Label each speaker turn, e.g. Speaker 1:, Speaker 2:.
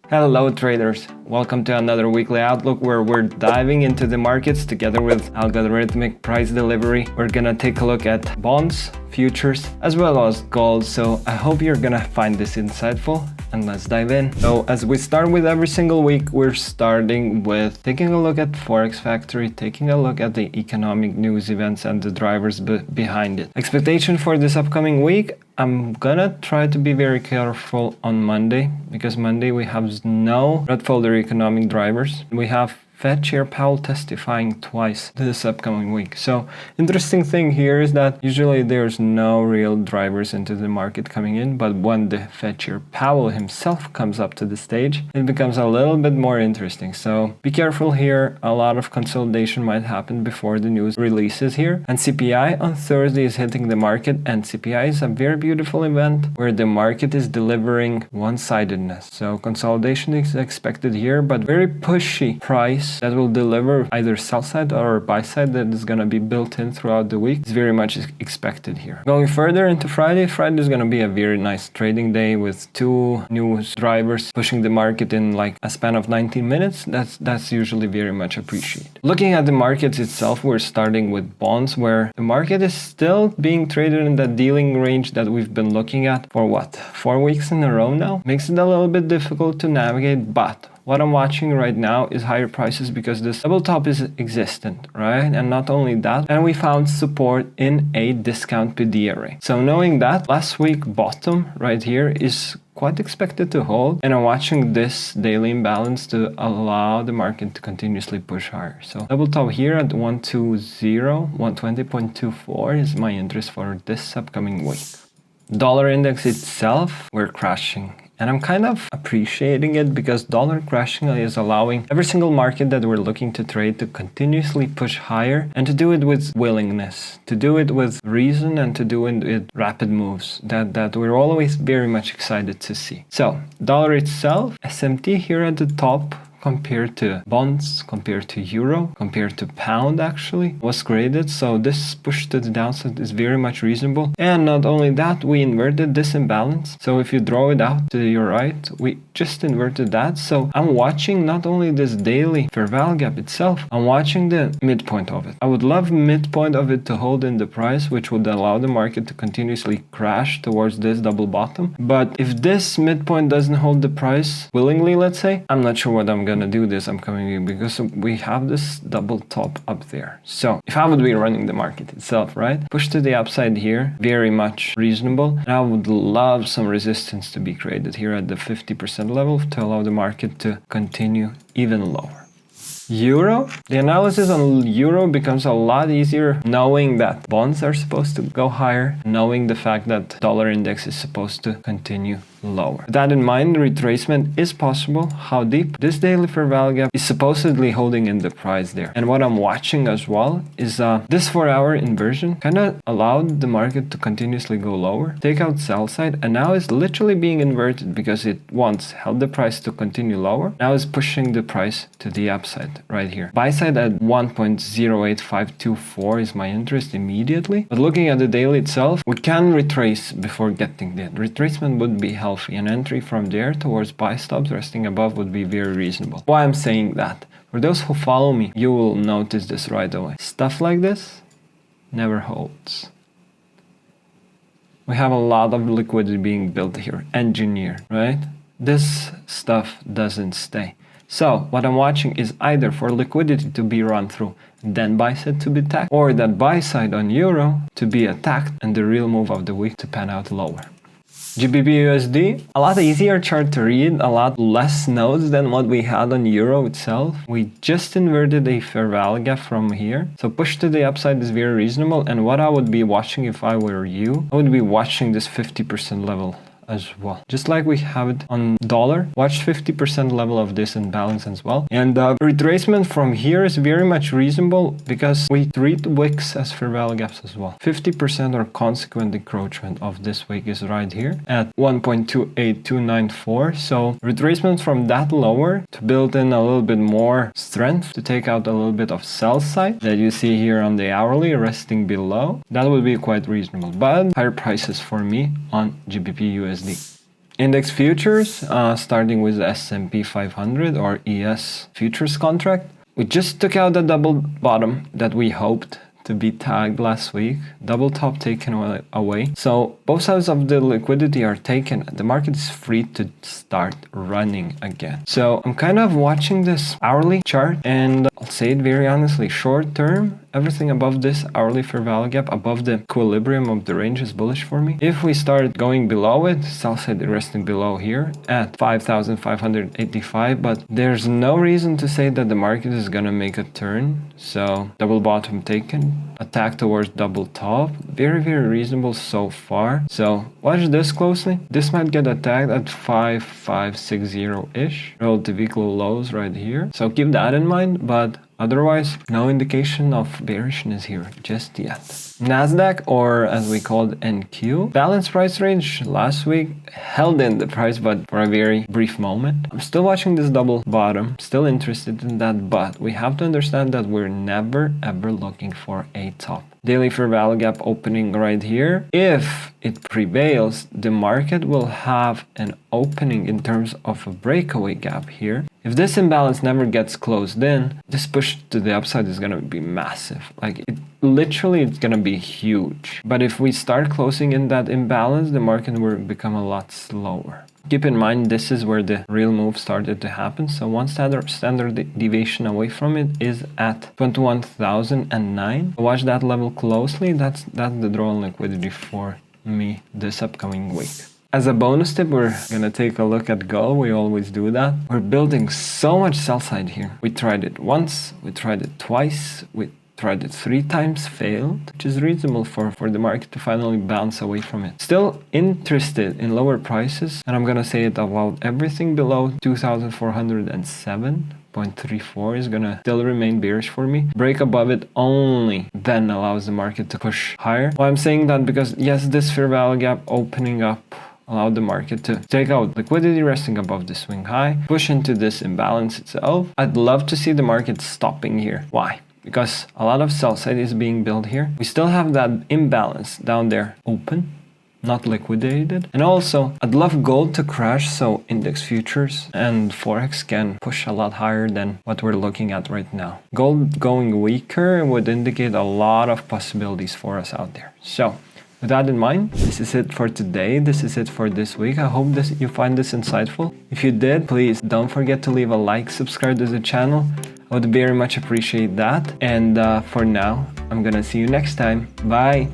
Speaker 1: Hello traders, welcome to another weekly outlook where we're diving into the markets together with algorithmic price delivery. We're gonna take a look at bonds, futures, as well as gold. So I hope you're gonna find this insightful, and let's dive in. So as we start with every single week, we're starting with taking a look at Forex Factory, taking a look at the economic news events and the drivers behind it. Expectation for this upcoming week, I'm gonna try to be very careful on Monday, because Monday we have no red folder economic drivers. We have Fed Chair Powell testifying twice this upcoming week. So interesting thing here is that usually there's no real drivers into the market coming in, but when the Fed Chair Powell himself comes up to the stage, it becomes a little bit more interesting. So be careful here. A lot of consolidation might happen before the news releases here. And CPI on Thursday is hitting the market, and CPI is a very beautiful event where the market is delivering one-sidedness. So consolidation is expected here, but very pushy price that will deliver either sell side or buy side that is going to be built in throughout the week is very much expected here. Going further into Friday is going to be a very nice trading day with two news drivers pushing the market in like a span of 19 minutes. That's usually very much appreciated. Looking at the markets itself, we're starting with bonds, where the market is still being traded in that dealing range that we've been looking at for 4 weeks in a row now. Makes it a little bit difficult to navigate, but what I'm watching right now is higher prices because this double top is existent, right? And not only that, and we found support in a discount PD array. So knowing that, last week bottom right here is quite expected to hold, and I'm watching this daily imbalance to allow the market to continuously push higher. So double top here at 120.24 is my interest for this upcoming week. Dollar index itself, we're crashing. And I'm kind of appreciating it because dollar crashing is allowing every single market that we're looking to trade to continuously push higher, and to do it with willingness, to do it with reason, and to do it with rapid moves that we're always very much excited to see. So dollar itself, SMT here at the top, compared to bonds, compared to euro, compared to pound actually was graded. So this push to the downside is very much reasonable. And not only that, we inverted this imbalance. So if you draw it out to your right, we just inverted that. So I'm watching not only this daily fair value gap itself, I'm watching the midpoint of it. I would love midpoint of it to hold in the price, which would allow the market to continuously crash towards this double bottom. But if this midpoint doesn't hold the price willingly, let's say, I'm not sure what I'm gonna do this upcoming week, because we have this double top up there. So if I would be running the market itself, right, push to the upside here, very much reasonable. And I would love some resistance to be created here at the 50% level to allow the market to continue even lower. Euro, the analysis on euro becomes a lot easier knowing that bonds are supposed to go higher, knowing the fact that dollar index is supposed to continue lower. With that in mind, retracement is possible. How deep? This daily fair value gap is supposedly holding in the price there. And what I'm watching as well is this 4-hour inversion kind of allowed the market to continuously go lower, take out sell side, and now it's literally being inverted because it once held the price to continue lower. Now it's pushing the price to the upside right here. Buy side at 1.08524 is my interest immediately. But looking at the daily itself, we can retrace before getting there. Retracement would be healthy. An entry from there towards buy stops resting above would be very reasonable. Why I'm saying that? For those who follow me, you will notice this right away. Stuff like this never holds. We have a lot of liquidity being built here, engineered, right? This stuff doesn't stay. So what I'm watching is either for liquidity to be run through, then buy side to be attacked, or that buy side on euro to be attacked and the real move of the week to pan out lower. GBP USD, a lot easier chart to read, a lot less nodes than what we had on euro itself. We just inverted a fair value gap from here. So push to the upside is very reasonable. And what I would be watching if I were you, I would be watching this 50% level as well. Just like we have it on dollar, watch 50% level of this imbalance as well. And retracement from here is very much reasonable because we treat wicks as fair value gaps as well. 50% or consequent encroachment of this wick is right here at 1.28294. So retracement from that lower to build in a little bit more strength to take out a little bit of sell side that you see here on the hourly resting below, that would be quite reasonable. But higher prices for me on GBP USD. Index futures, starting with the S&P 500 or ES futures contract. We just took out the double bottom that we hoped to be tagged last week. Double top taken away. So both sides of the liquidity are taken. The market is free to start running again. So I'm kind of watching this hourly chart, and I'll say it very honestly, short term, everything above this hourly fair value gap, above the equilibrium of the range, is bullish for me. If we start going below it, sell side resting below here at 5,585, but there's no reason to say that the market is gonna make a turn. So double bottom taken, attack towards double top, very reasonable so far. So watch this closely. This might get attacked at 5560-ish, relative equal lows right here. So keep that in mind, but otherwise, no indication of bearishness here just yet. Nasdaq, or as we called NQ, balanced price range last week, held in the price but for a very brief moment. I'm still watching this double bottom, still interested in that, but we have to understand that we're never ever looking for a top. Daily fair value gap opening right here. If it prevails, the market will have an opening in terms of a breakaway gap here. If this imbalance never gets closed in, this push to the upside is going to be massive. Like, it's going to be huge. But if we start closing in that imbalance, the market will become a lot slower. Keep in mind, this is where the real move started to happen. So one standard deviation away from it is at 21,009. Watch that level closely. That's the draw on liquidity for me this upcoming week. As a bonus tip, we're gonna take a look at gold. We always do that. We're building so much sell side here. We tried it once, we tried it twice, we tried it 3 times, failed, which is reasonable for the market to finally bounce away from it. Still interested in lower prices, and I'm gonna say it about everything below 2,407.34 is gonna still remain bearish for me. Break above it only then allows the market to push higher. Why I'm saying that, because yes, this fair value gap opening up allowed the market to take out liquidity resting above the swing high, push into this imbalance itself. I'd love to see the market stopping here. Why? Because a lot of sell side is being built here. We still have that imbalance down there open, not liquidated. And also, I'd love gold to crash so index futures and forex can push a lot higher than what we're looking at right now. Gold going weaker would indicate a lot of possibilities for us out there. So with that in mind, this is it for today. This is it for this week. I hope you find this insightful. If you did, please don't forget to leave a like, subscribe to the channel. I would very much appreciate that. And for now, I'm gonna see you next time. Bye!